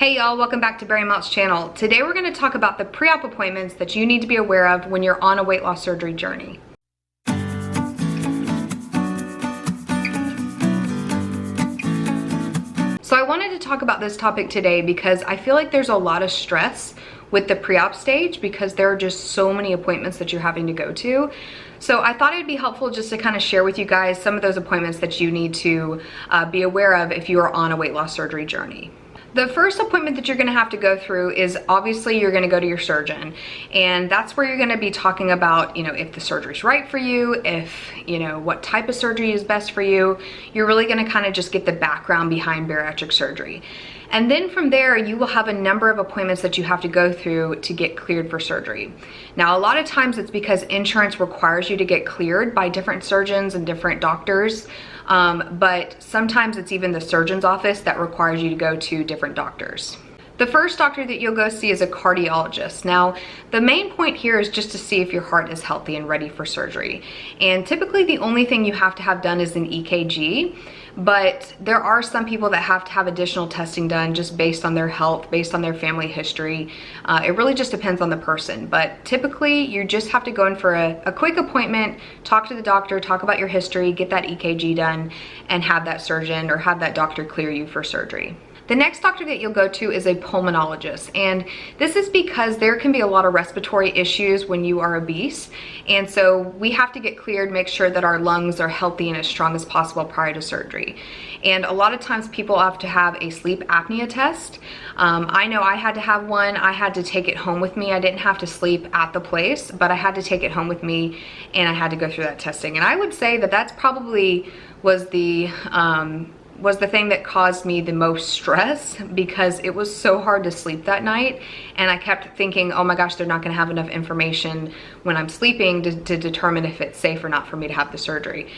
Hey y'all, welcome back to Barry Mount's channel. Today we're going to talk about the pre-op appointments that you need to be aware of when you're on a weight loss surgery journey. So I wanted to talk about this topic today because I feel like there's a lot of stress with the pre-op stage because there are just so many appointments that you're having to go to. So I thought it'd be helpful just to kind of share with you guys some of those appointments that you need to be aware of if you are on a weight loss surgery journey. The first appointment that you're going to have to go through is obviously you're going to go to your surgeon, and that's where you're going to be talking about, if the surgery's right for you, if, what type of surgery is best for you. You're really going to kind of just get the background behind bariatric surgery. And then from there, you will have a number of appointments that you have to go through to get cleared for surgery. Now, a lot of times it's because insurance requires you to get cleared by different surgeons and different doctors. But sometimes it's even the surgeon's office that requires you to go to different doctors. The first doctor that you'll go see is a cardiologist. Now, the main point here is just to see if your heart is healthy and ready for surgery. And typically the only thing you have to have done is an EKG, but there are some people that have to have additional testing done just based on their health, based on their family history. It really just depends on the person, but typically you just have to go in for a quick appointment, talk to the doctor, talk about your history, get that EKG done, and have that surgeon or have that doctor clear you for surgery. The next doctor that you'll go to is a pulmonologist, and this is because there can be a lot of respiratory issues when you are obese, and so we have to get cleared, make sure that our lungs are healthy and as strong as possible prior to surgery. And a lot of times people have to have a sleep apnea test. I know I had to have one. I had to take it home with me. I didn't have to sleep at the place, but I had to take it home with me, and I had to go through that testing. And I would say that that's probably was the thing that caused me the most stress, because it was so hard to sleep that night, and I kept thinking, oh my gosh, they're not going to have enough information when I'm sleeping to determine if it's safe or not for me to have the surgery.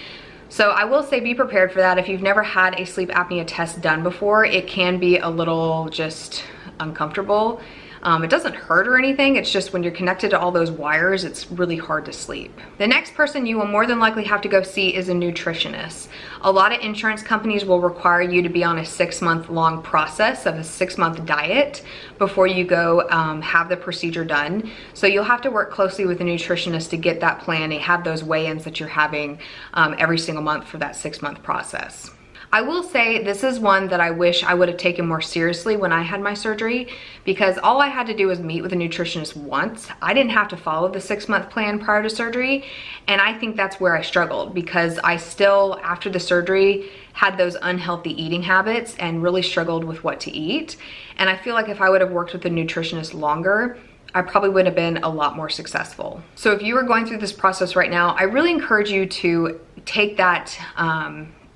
So I will say be prepared for that. If you've never had a sleep apnea test done before, it can be a little just uncomfortable. It doesn't hurt or anything, it's just when you're connected to all those wires, it's really hard to sleep. The next person you will more than likely have to go see is a nutritionist. A lot of insurance companies will require you to be on a 6-month long process of a 6-month diet before you go have the procedure done. So you'll have to work closely with a nutritionist to get that plan and have those weigh-ins that you're having every single month for that 6-month process. I will say this is one that I wish I would have taken more seriously when I had my surgery, because all I had to do was meet with a nutritionist once. I didn't have to follow the 6-month plan prior to surgery, and I think that's where I struggled, because I still, after the surgery, had those unhealthy eating habits and really struggled with what to eat. And I feel like if I would have worked with a nutritionist longer, I probably would have been a lot more successful. So if you are going through this process right now, I really encourage you to take that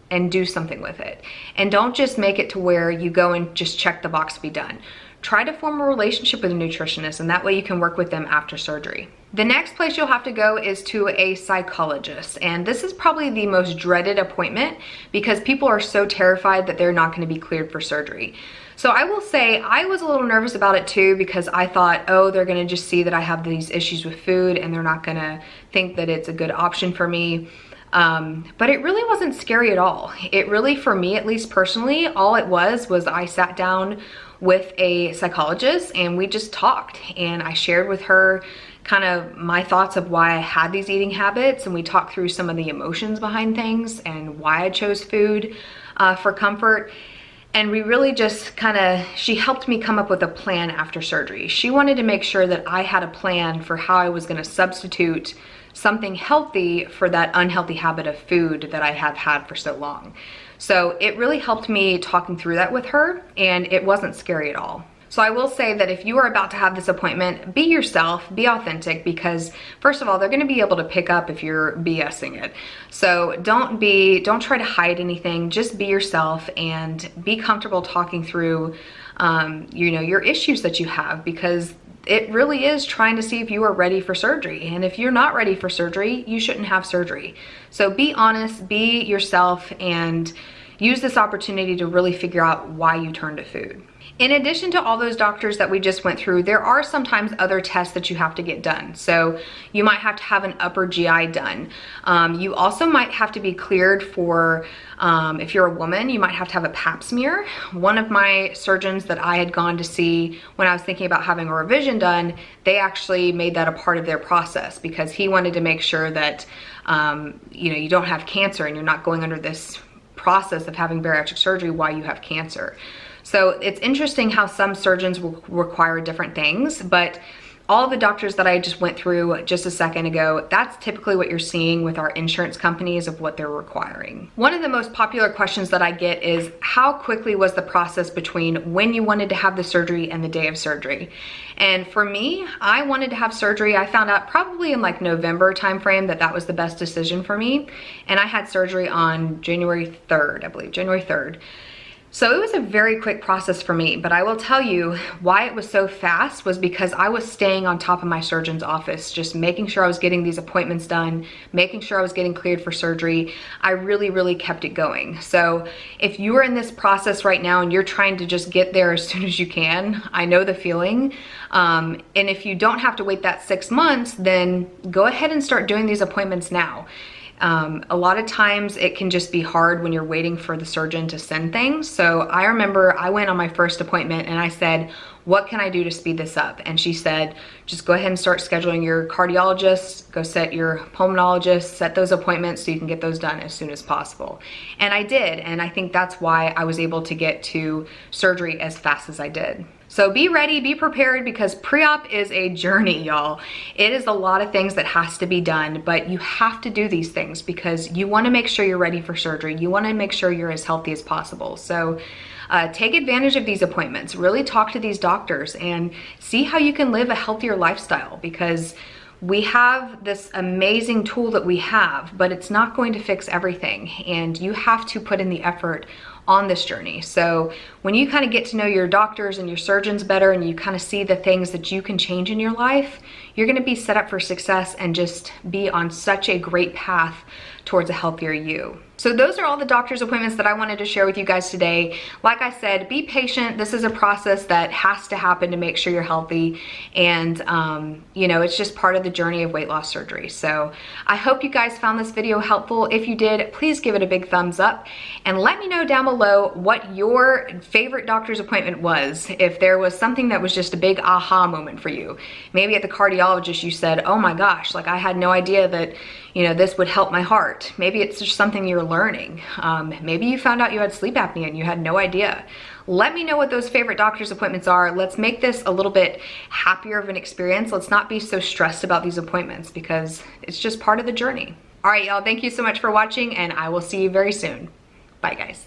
and do something with it. And don't just make it to where you go and just check the box to be done. Try to form a relationship with a nutritionist, and that way you can work with them after surgery. The next place you'll have to go is to a psychologist, and this is probably the most dreaded appointment because people are so terrified that they're not going to be cleared for surgery. So I will say I was a little nervous about it too, because I thought, oh, they're going to just see that I have these issues with food and they're not going to think that it's a good option for me. But it really wasn't scary at all. It really, for me, at least personally, all it was I sat down with a psychologist and we just talked, and I shared with her kind of my thoughts of why I had these eating habits, and we talked through some of the emotions behind things and why I chose food for comfort. And we really just she helped me come up with a plan after surgery. She wanted to make sure that I had a plan for how I was going to substitute something healthy for that unhealthy habit of food that I have had for so long. So it really helped me talking through that with her, and it wasn't scary at all. So I will say that if you are about to have this appointment, be yourself, be authentic, because first of all, they're going to be able to pick up if you're BSing it. So don't try to hide anything, just be yourself and be comfortable talking through your issues that you have, because it really is trying to see if you are ready for surgery. And if you're not ready for surgery, you shouldn't have surgery. So be honest, be yourself, and use this opportunity to really figure out why you turned to food. In addition to all those doctors that we just went through, there are sometimes other tests that you have to get done. So you might have to have an upper GI done. You also might have to be cleared for, if you're a woman, you might have to have a pap smear. One of my surgeons that I had gone to see when I was thinking about having a revision done, they actually made that a part of their process because he wanted to make sure that you don't have cancer and you're not going under this process of having bariatric surgery while you have cancer. So it's interesting how some surgeons will require different things, but all the doctors that I just went through just a second ago, that's typically what you're seeing with our insurance companies of what they're requiring. One of the most popular questions that I get is how quickly was the process between when you wanted to have the surgery and the day of surgery? And for me, I wanted to have surgery. I found out probably in like November timeframe that was the best decision for me. And I had surgery on January 3rd, I believe, January 3rd. So it was a very quick process for me, but I will tell you why it was so fast was because I was staying on top of my surgeon's office, just making sure I was getting these appointments done, making sure I was getting cleared for surgery. I really, really kept it going. So if you are in this process right now and you're trying to just get there as soon as you can, I know the feeling. And if you don't have to wait that 6 months, then go ahead and start doing these appointments now. A lot of times it can just be hard when you're waiting for the surgeon to send things. So I remember I went on my first appointment and I said, what can I do to speed this up? And she said, just go ahead and start scheduling your cardiologist, go set your pulmonologist, set those appointments so you can get those done as soon as possible. And I did, and I think that's why I was able to get to surgery as fast as I did. So be ready, be prepared, because pre-op is a journey, y'all. It is a lot of things that has to be done, but you have to do these things because you wanna make sure you're ready for surgery. You wanna make sure you're as healthy as possible. So take advantage of these appointments. Really talk to these doctors and see how you can live a healthier lifestyle, because we have this amazing tool that we have, but it's not going to fix everything, and you have to put in the effort on this journey. So when you kind of get to know your doctors and your surgeons better and you kind of see the things that you can change in your life, you're going to be set up for success and just be on such a great path towards a healthier you. So those are all the doctor's appointments that I wanted to share with you guys today. Like I said, be patient. This is a process that has to happen to make sure you're healthy. And, it's just part of the journey of weight loss surgery. So I hope you guys found this video helpful. If you did, please give it a big thumbs up and let me know down below what your favorite doctor's appointment was. If there was something that was just a big aha moment for you. Maybe at the cardiologist you said, oh my gosh, like I had no idea that, this would help my heart. Maybe it's just something you're learning. Maybe you found out you had sleep apnea and you had no idea. Let me know what those favorite doctor's appointments are. Let's make this a little bit happier of an experience. Let's not be so stressed about these appointments because it's just part of the journey. All right, y'all, thank you so much for watching and I will see you very soon. Bye, guys.